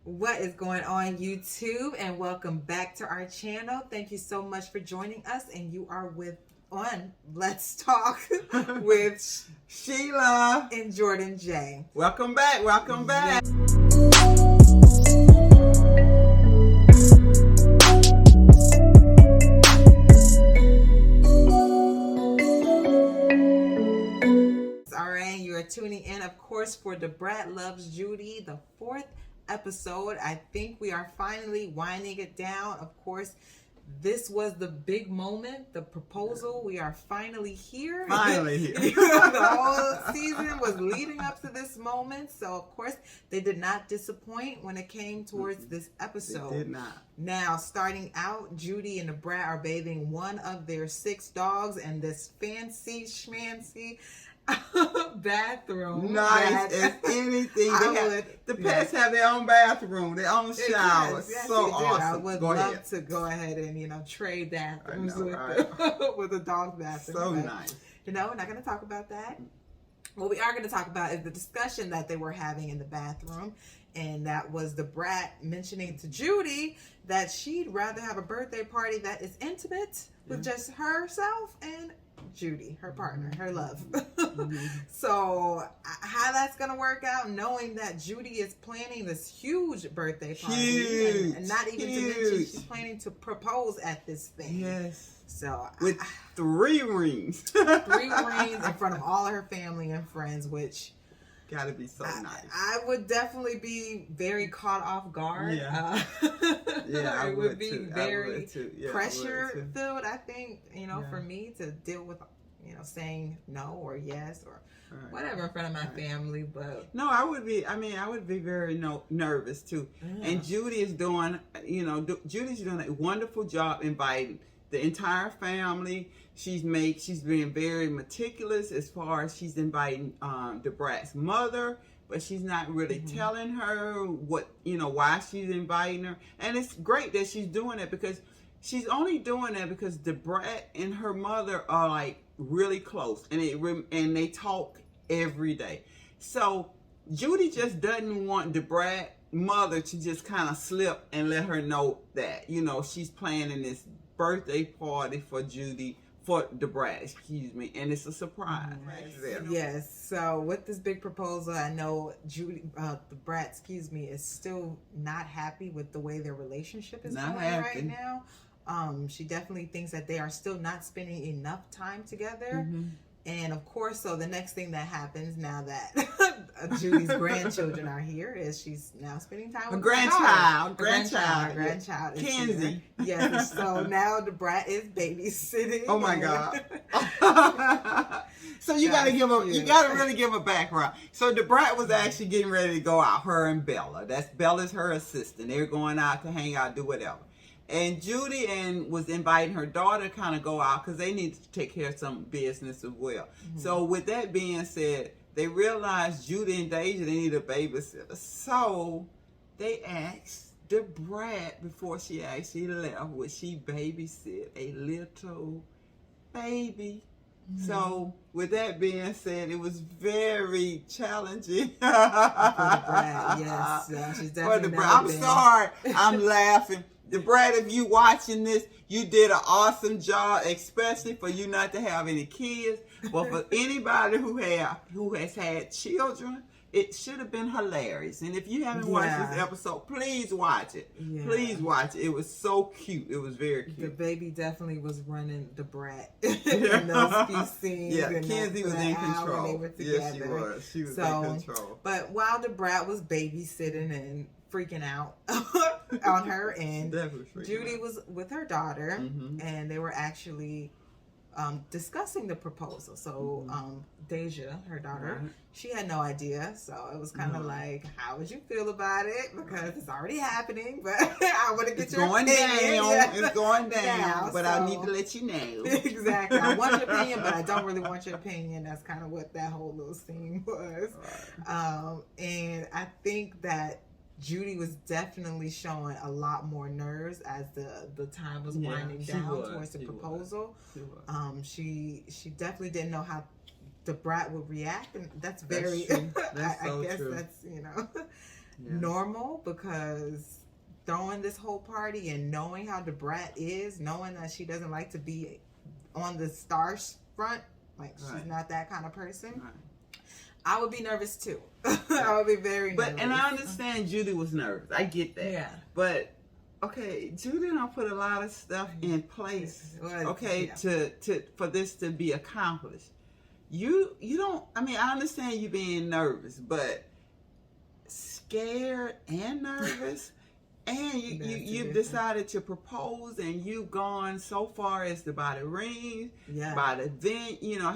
What is going on, YouTube? And welcome back to our channel. Thank you so much for joining us. And you are on Let's Talk with Sheila and Jordan J. Welcome back. Welcome back. All right, you are tuning in, of course, for the Brat Loves Judy, the 4th episode. I think we are finally winding it down. Of course, this was the big moment, the proposal. We are finally here. Finally here. The whole season was leading up to this moment. So, of course, they did not disappoint when it came towards this episode. They did not. Now, starting out, Judy and the Brat are bathing one of their 6 dogs in this fancy schmancy bathroom. Nice as anything. The pets have their own bathroom, their own shower. Yes, so awesome. I would love to go ahead and trade bathrooms with a dog's bathroom. So nice. We're not going to talk about that. What we are going to talk about is the discussion that they were having in the bathroom, and that was the Brat mentioning to Judy that she'd rather have a birthday party that is intimate with just herself and Judy, her partner, her love. So how that's gonna work out, knowing that Judy is planning this huge birthday party, and not even to mention she's planning to propose at this thing. Yes. So with 3 rings. 3 rings in front of all of her family and friends, which gotta be so nice. I would definitely be very caught off guard. Yeah. Yeah, it would be too. very Yeah, pressure filled, I think, for me to deal with, saying no or yes or whatever in front of my family. But no, I would be very nervous too. And Judy is doing, Judy's doing a wonderful job inviting the entire family. She's being very meticulous as far as she's inviting the Brat's mother, but she's not really telling her what, why she's inviting her. And it's great that she's doing it, because she's only doing that because the Brat and her mother are like really close, and they talk every day. So Judy just doesn't want the Brat mother to just kind of slip and let her know that, she's planning this birthday party for Judy, for the Brat, and it's a surprise. Yes. So with this big proposal, I know Judy, the Brat, is still not happy with the way their relationship is going right now. She definitely thinks that they are still not spending enough time together. And of course, so the next thing that happens now that Judy's grandchildren are here is she's now spending time with her grandchild. Kenzie. Yes. So now the Brat is babysitting. Oh my God. So you gotta really give a background. So the Brat was actually getting ready to go out, her and Bella. Bella's her assistant. They're going out to hang out, do whatever. And Judy was inviting her daughter to kind of go out because they need to take care of some business as well. So with that being said, they realized Judy and Deja, they need a babysitter. So they asked the Brat, before she actually left, would she babysit a little baby? So with that being said, it was very challenging for the Brat. Yes, she's definitely. For the Brat. I'm sorry, I'm laughing. The Brat, if you watching this, you did an awesome job, especially for you not to have any kids. But for anybody who has had children, it should have been hilarious. And if you haven't watched this episode, please watch it. Yeah. Please watch it. It was so cute. It was very cute. The baby definitely was running the Brat in those few scenes. Yeah, Kenzie was in control. They were together. Yes, she was. She was in control. But while the Brat was babysitting and freaking out on her end, Judy was with her daughter, and they were actually discussing the proposal. So Deja, her daughter, she had no idea. So it was kind of like, how would you feel about it? Because it's already happening, but I want to get your opinion. It's going down, but I need to let you know. Exactly. I want your opinion, but I don't really want your opinion. That's kind of what that whole little scene was. Right. And I think that Judy was definitely showing a lot more nerves as the time was winding down towards the proposal. She definitely didn't know how the Brat would react, and that's very. That's so I guess true. that's normal, because throwing this whole party and knowing how the Brat is, knowing that she doesn't like to be on the star front, like she's not that kind of person. I would be nervous too. I would be very nervous. And I understand Judy was nervous. I get that. Yeah. But okay, Judy don't put a lot of stuff in place. For this to be accomplished. You don't. I mean, I understand you being nervous, but scared and nervous. And you've decided to propose, and you've gone so far as to buy the rings, buy the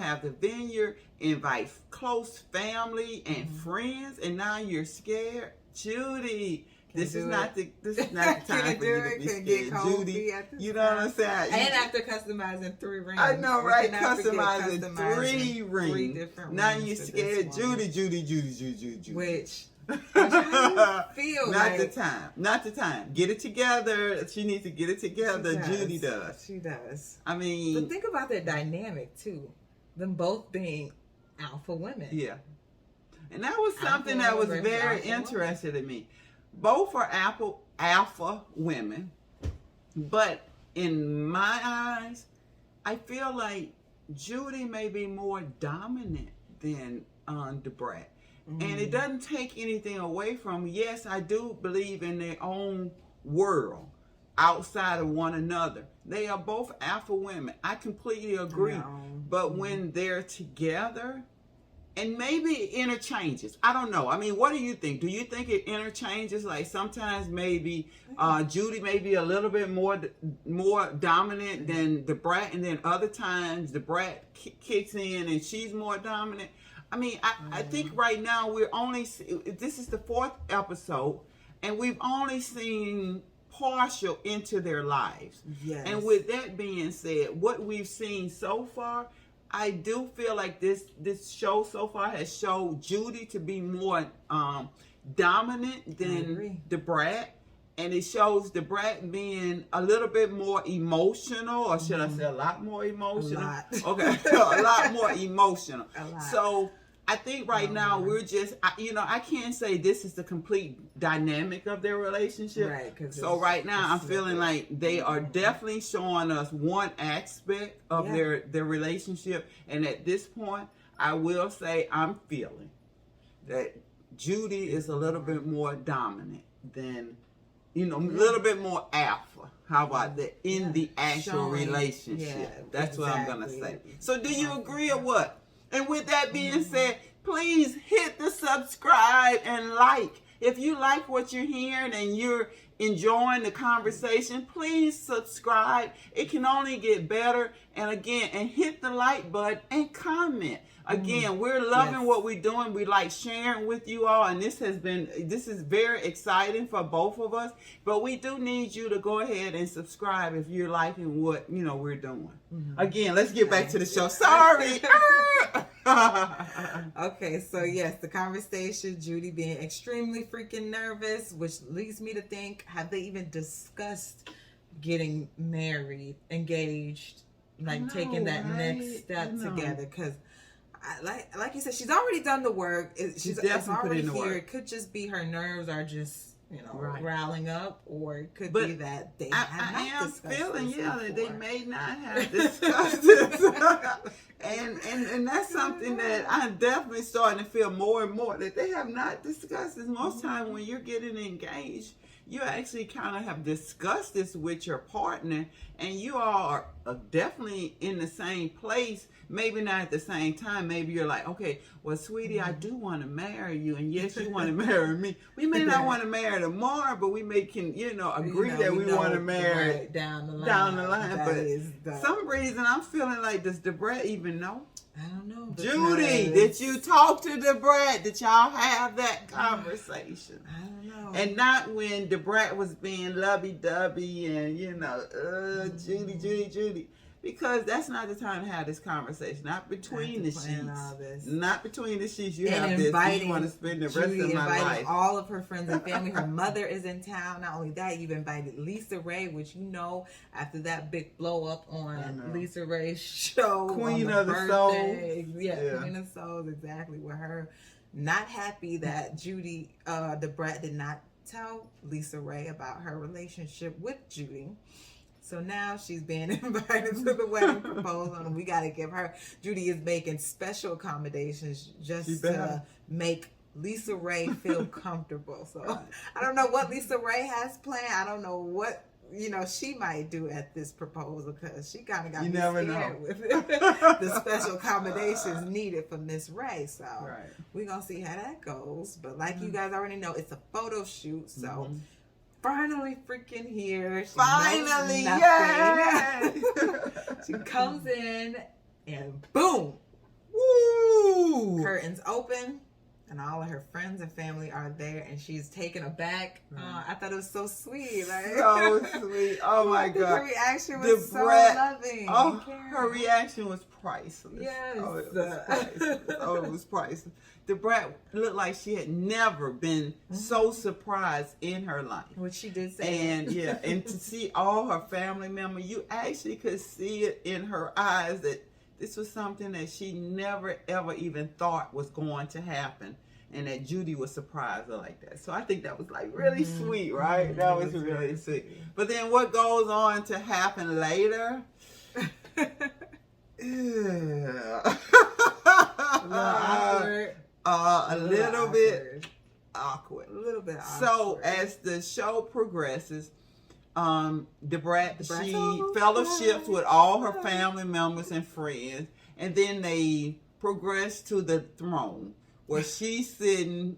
have the venue, invite close family and friends, and now you're scared, Judy. This is not the time for you to be scared, Judy. You know what I'm saying? And after customizing 3 rings, I know, right? Customizing 3 rings. 3 different now you're scared, Judy. Which. Feel not the time. Get it together. She needs to get it together. Judy does. She does. I mean, but think about their dynamic too. Them both being alpha women. Yeah, and that was something that was very interesting to me. Both are alpha women, but in my eyes, I feel like Judy may be more dominant than the Brat. And it doesn't take anything away from, yes, I do believe in their own world outside of one another. They are both alpha women. I completely agree. But when they're together, and maybe it interchanges. I don't know. I mean, what do you think? Do you think it interchanges? Like sometimes maybe Judy may be a little bit more dominant than the Brat, and then other times the Brat kicks in and she's more dominant. I mean, I think right now this is the 4th episode, and we've only seen partial into their lives. Yes. And with that being said, what we've seen so far, I do feel like this show so far has showed Judy to be more dominant than the Brat. And it shows the Brat being a little bit more emotional, or should I say a lot more emotional? A lot. Okay, a lot more emotional. So I think right now we're just, I can't say this is the complete dynamic of their relationship. Right. So right now I'm feeling like they are definitely showing us one aspect of their relationship. And at this point, I will say I'm feeling that Judy is a little bit more dominant than, a little bit more alpha. How about that? In the actual relationship. That's what I'm going to say. So do you agree or what? And with that being said, please hit the subscribe and like. If you like what you're hearing and you're enjoying the conversation, please subscribe. It can only get better. And again, and hit the like button and comment. Again, we're loving what we're doing. We like sharing with you all, and this is very exciting for both of us. But we do need you to go ahead and subscribe if you're liking what we're doing. Again, let's get back to the show. Sorry. Okay, so yes, the conversation, Judy being extremely freaking nervous, which leads me to think, have they even discussed getting married, engaged, taking that next step together? Because like you said, she's already done the work. She's already here. Work. It could just be her nerves are just riling up, or it could be that they have not discussed this. I am feeling that they may not have discussed this. and that's something that I'm definitely starting to feel more and more, that they have not discussed this. Most time when you're getting engaged, you actually kind of have discussed this with your partner, and you all are definitely in the same place. Maybe not at the same time. Maybe you're like, okay, well, sweetie, I do want to marry you, and yes, you want to marry me. We may not want to marry tomorrow, but we can, agree that we want to marry down the line. But some reason I'm feeling like, does the Brat even know? I don't know. Judy, did you talk to the Brat? Did y'all have that conversation? I don't know. And not when the Brat was being lovey-dovey and, Judy. Because that's not the time to have this conversation. Not between the sheets. Not between the sheets. You have this. You want to spend the rest of my life. All of her friends and family. Her mother is in town. Not only that, you've invited Lisa Ray, which after that big blow up on Lisa Ray's show, Queen of the Souls. Yeah, Queen of the Souls, exactly. With her not happy that Judy, the Brat, did not tell Lisa Ray about her relationship with Judy. So now she's being invited to the wedding proposal, and we got to give her. Judy is making special accommodations just to make Lisa Ray feel comfortable. So I don't know what Lisa Ray has planned. I don't know what she might do at this proposal, because she kind of got me scared with the special accommodations needed for Miss Ray. So we're gonna see how that goes. But like you guys already know, it's a photo shoot. So finally freaking here. Finally, yeah. She comes in and boom, woo! Curtains open. And all of her friends and family are there, and she's taken aback. I thought it was so sweet. So sweet. Oh my God. Her reaction was so loving. Oh, her reaction was priceless. Yes. Oh, it was priceless. It was priceless. The Brat looked like she had never been so surprised in her life. Which she did say. And and to see all her family members, you actually could see it in her eyes that this was something that she never, ever even thought was going to happen. And that Judy was surprised her like that. So I think that was like really sweet, right? That was really sweet. But then what goes on to happen later? A little bit awkward. So as the show progresses, the Brat, she fellowships with all her family members and friends, and then they progress to the throne, where she's in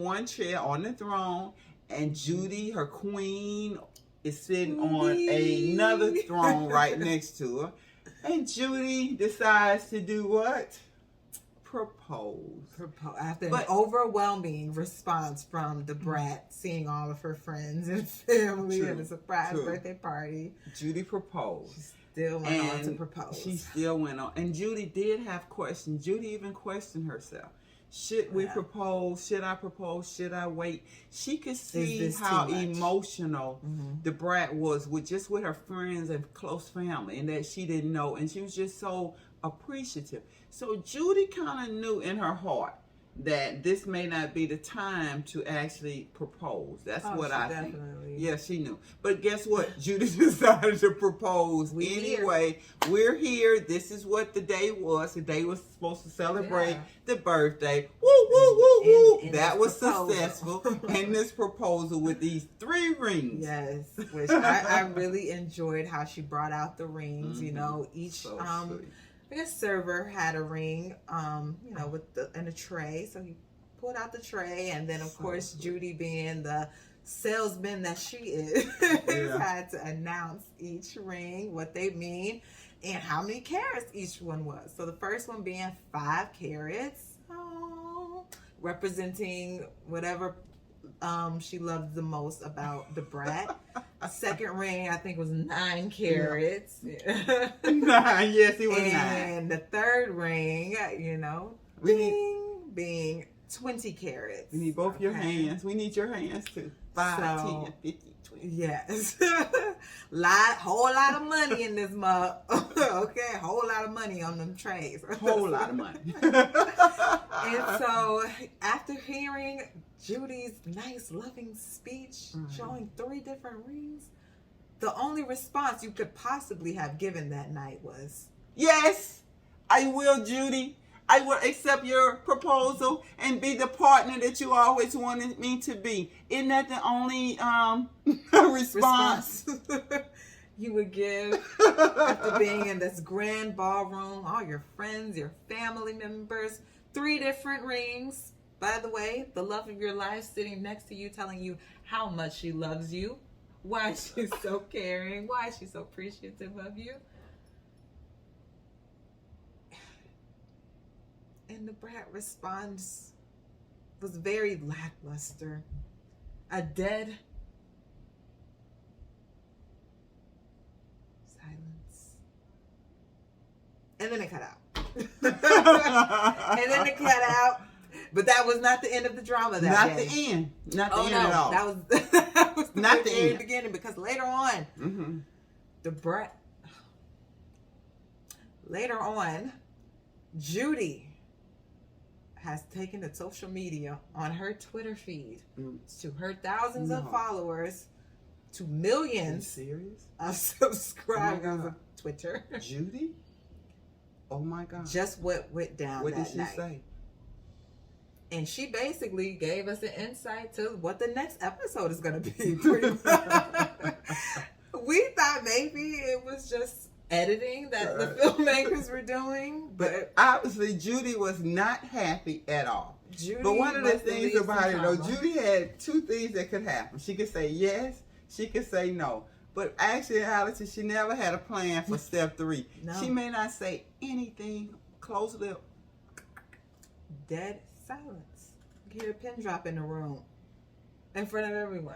one chair on the throne, and Judy, her queen, is sitting on another throne right next to her, and Judy decides to do what? Propose. After an overwhelming response from the Brat, seeing all of her friends and family at a surprise birthday party, Judy proposed. She still went on to propose. She still went on. And Judy did have questions. Judy even questioned herself. Should we propose? Should I propose? Should I wait? She could see how emotional the Brat was with her friends and close family, and that she didn't know. And she was just so appreciative. So Judy kind of knew in her heart that this may not be the time to actually propose. That's what I think. Yeah, she knew. But guess what? Judy decided to propose anyway. We're here. This is what the day was. The day was supposed to celebrate the birthday. Woo, woo, woo, woo. That was successful. And this proposal with these 3 rings. Yes, which I really enjoyed how she brought out the rings. Each I guess server had a ring, with in a tray. So he pulled out the tray, and then of course Judy, being the salesman that she is, had to announce each ring, what they mean, and how many carats each one was. So the first one being 5 carats, representing whatever she loved the most about the Brat. Second ring, I think, was 9 carats. 9, yes, it was 9. And the third ring, being 20 carats. We need both your hands. We need your hands too. 5, 10, 50, 20. Yes. Whole lot of money in this mug. Okay, whole lot of money on them trays. Whole lot of money. And so, after hearing Judy's nice, loving speech, showing 3 different rings, the only response you could possibly have given that night was, yes, I will, Judy. I will accept your proposal and be the partner that you always wanted me to be. Isn't that the only response you would give after being in this grand ballroom, all your friends, your family members, 3 different rings? By the way, the love of your life sitting next to you, telling you how much she loves you, why she's so caring, why she's so appreciative of you. And the Brat response was very lackluster. A dead silence. And then it cut out. But that was not the end of the drama that day. Not the end. Not the end at all. That was the not the very beginning, because later on, the Brat. Later on, Judy has taken to social media on her Twitter feed to her thousands of followers to millions serious? Of subscribers on Twitter. Judy? Oh my God. Just what went down what that did she night. say? And she basically gave us an insight to what the next episode is going to be. Pretty much. We thought maybe it was just editing that the filmmakers were doing. But obviously, Judy was not happy at all. Judy, but one of the things about it, though, Judy had two things that could happen. She could say yes, she could say no. But actually, in reality, she never had a plan for step 3. No. She may not say anything, close lip. Dead silence. You hear a pin drop in the room. In front of everyone.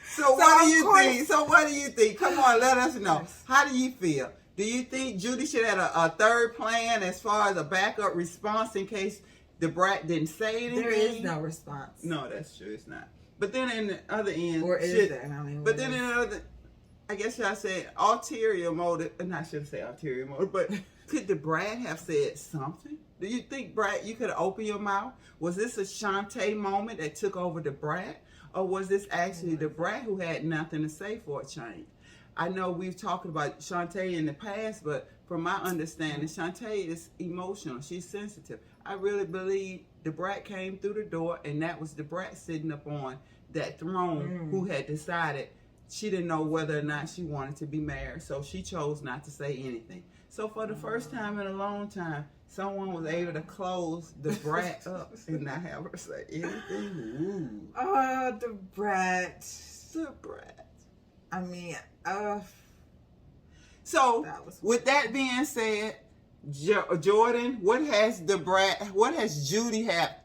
So what do you think? So what do you think? Come on, let us know. How do you feel? Do you think Judy should have a third plan as far as a backup response in case the Brat didn't say anything? There is no response. No, that's true. It's not. But then in the other end, or is there? I mean, but then in the other, I guess I said ulterior motive. And I shouldn't say ulterior motive, but could the Brat have said something? Do you think, Brat, you could have opened your mouth? Was this a Shantae moment that took over the Brat? Or was this actually the Brat who had nothing to say for a change? I know we've talked about Shantae in the past, but from my understanding, Shantae is emotional. She's sensitive. I really believe the Brat came through the door, and that was the Brat sitting up on that throne who had decided she didn't know whether or not she wanted to be married, so she chose not to say anything. So for the first time in a long time, someone was able to close the Brat up and not have her say anything. Ooh. Oh, the Brat. The Brat. I mean, So, with that being said, Jordan, what has Judy had?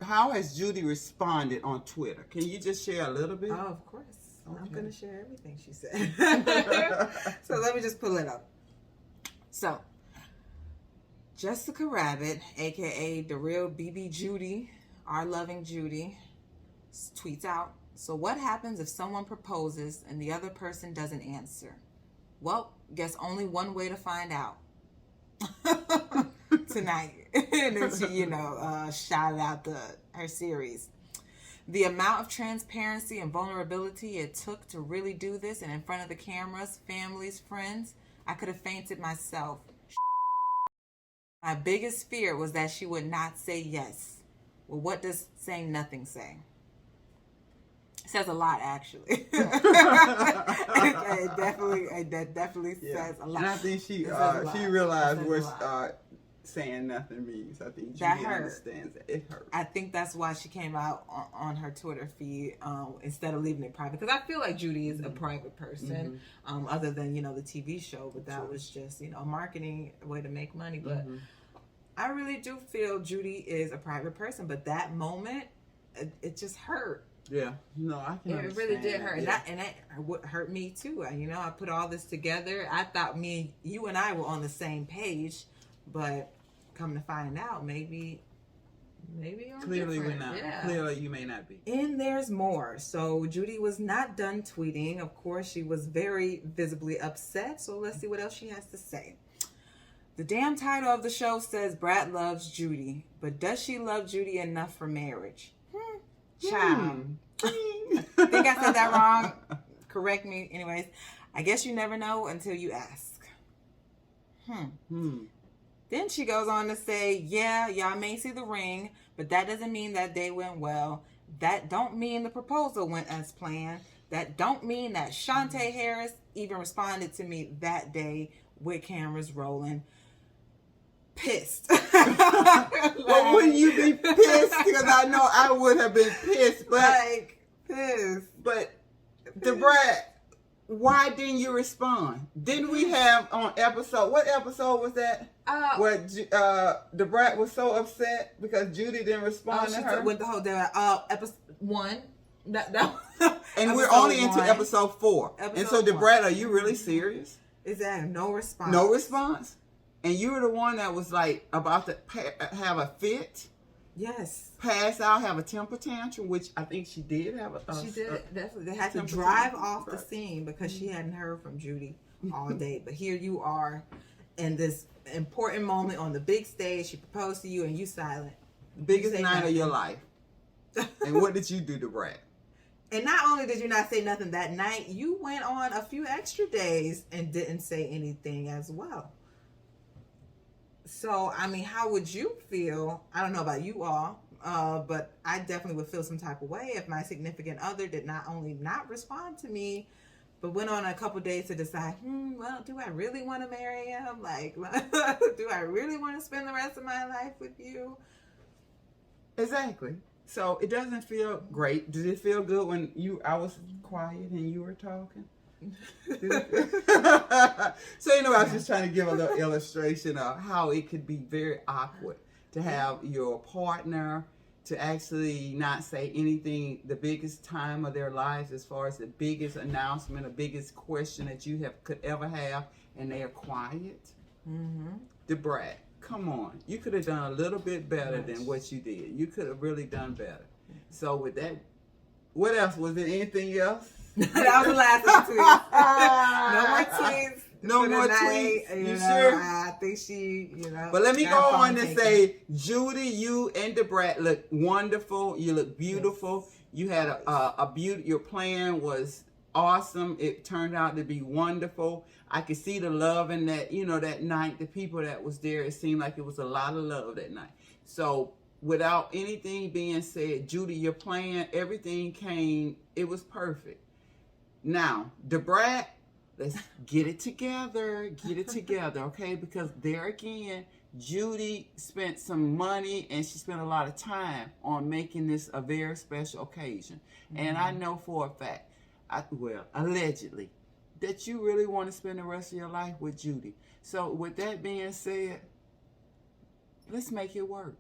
How has Judy responded on Twitter? Can you just share a little bit? Oh, of course. Okay. I'm going to share everything she said. So let me just pull it up. So, Jessica Rabbit, aka the real BB Judy, our loving Judy, tweets out, "So what happens if someone proposes and the other person doesn't answer? Well, guess only one way to find out." Tonight. And then she, shouted out her series. The amount of transparency and vulnerability it took to really do this, and in front of the cameras, families, friends, I could have fainted myself. My biggest fear was that she would not say yes. Well, what does saying nothing say? It says a lot, actually. It definitely says a lot. And I think she realized what saying nothing means. I think Judy understands that. It hurt. I think that's why she came out on her Twitter feed instead of leaving it private. Because I feel like Judy is a private person, other than, the TV show. But that was just, a marketing way to make money. But I really do feel Judy is a private person. But that moment, it just hurt. Yeah, no, I can understand. It really did hurt, and that hurt me too. I put all this together. I thought you and I were on the same page, but come to find out, maybe clearly we're not. Yeah. Clearly, you may not be. And there's more. So Judy was not done tweeting. Of course, she was very visibly upset. So let's see what else she has to say. The damn title of the show says Brat loves Judy, but does she love Judy enough for marriage? Child. Think I said that wrong? Correct me. Anyways, I guess you never know until you ask. Then she goes on to say, yeah, y'all may see the ring, but that doesn't mean that day went well. That don't mean the proposal went as planned. That don't mean that Shantae Harris even responded to me that day with cameras rolling. Pissed. Well, wouldn't you be pissed? Because I know I would have been pissed. But pissed. But the Brat, why didn't you respond? Didn't we have on what episode was that? Where the Brat was so upset because Judy didn't respond to her? With the whole episode 1. And we're only into episode 4. And so the Brat, are you really serious? Is that no response? No response? And you were the one that was like about to have a fit. Yes. Pass out, have a temper tantrum, which I think she did have she did. Definitely. They had to drive off the scene because she hadn't heard from Judy all day. But here you are. in this important moment on the big stage. She proposed to you and you silent. Biggest say night nothing. of your life. And what did you do to Brat? And not only did you not say nothing that night, you went on a few extra days and didn't say anything as well. So, I mean, how would you feel? I don't know about you all, but I definitely would feel some type of way if my significant other did not only not respond to me, but went on a couple days to decide, well, do I really want to marry him? Like, do I really want to spend the rest of my life with you? Exactly. So it doesn't feel great. Did it feel good when I was quiet and you were talking? So I was just trying to give a little illustration of how it could be very awkward to have your partner to actually not say anything the biggest time of their lives, as far as the biggest announcement, the biggest question that you could ever have, and they are quiet. The Brat. Come on, you could have done a little bit better than what you did. You could have really done better. So with that, what else? Was there anything else? That was the last of the tweets. No more tweets. No more tonight, tweets. You know, sure? I think she, But let me go got a on phone to taken. say, Judy, you and the Brat look wonderful. You look beautiful. Yes. You had a beauty. Your plan was awesome. It turned out to be wonderful. I could see the love in that, that night, the people that was there. It seemed like it was a lot of love that night. So without anything being said, Judy, your plan, everything came, it was perfect. Now, the Brat, let's get it together, okay? Because there again, Judy spent some money and she spent a lot of time on making this a very special occasion. And I know for a fact, allegedly, that you really want to spend the rest of your life with Judy. So with that being said, let's make it work.